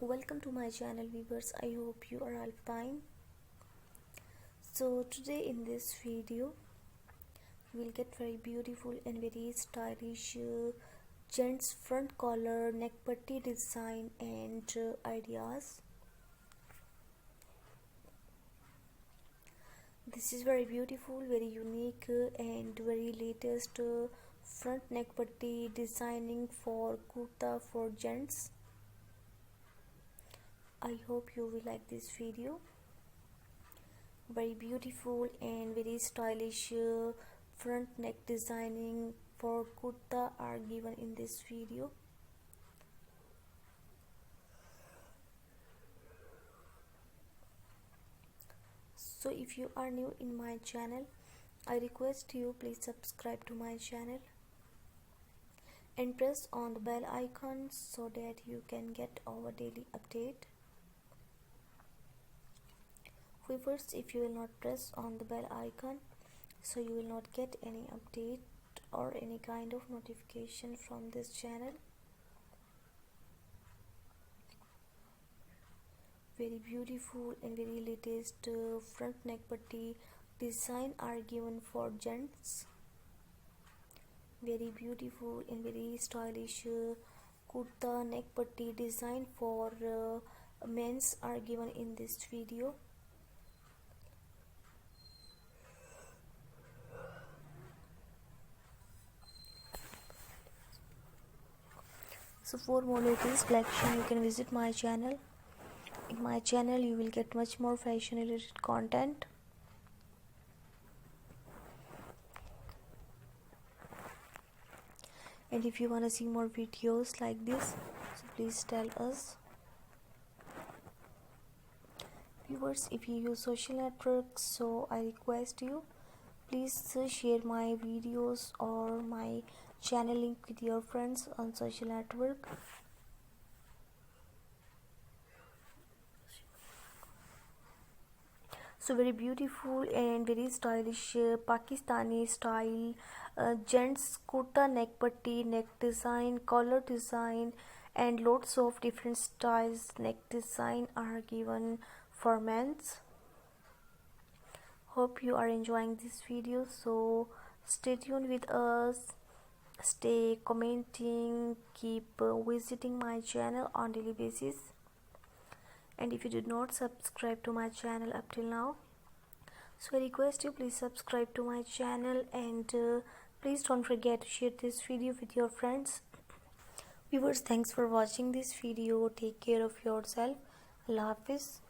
Welcome to my channel, viewers. I hope you are all fine. So today in this video you will get very beautiful and very stylish gents front collar neck putty design and ideas. This is very beautiful, very unique and very latest front neck putty designing for kurta for gents. I hope you will like this video. Very beautiful and very stylish front neck designing for kurta are given in this video. So if you are new in my channel, I request you please subscribe to my channel and press on the bell icon so that you can get our daily update. Viewers, if you will not press on the bell icon, so you will not get any update or any kind of notification from this channel. Very beautiful and very latest front neck putty design are given for gents. Very beautiful and very stylish kurta neck putty design for men's are given in this video. So for more latest collection you can visit my channel. In my channel you will get much more fashion related content. And if you want to see more videos like this, so please tell us. Viewers, if you use social networks, so I request you please share my videos or my channel link with your friends on social network. So very beautiful and very stylish Pakistani style gents kurta neck putty, neck design, collar design and lots of different styles neck design are given for men's. Hope you are enjoying this video, so stay tuned with us, stay commenting, keep visiting my channel on daily basis. And if you did not subscribe to my channel up till now, so I request you please subscribe to my channel and please don't forget to share this video with your friends. Viewers, thanks for watching this video. Take care of yourself. Allah Hafiz.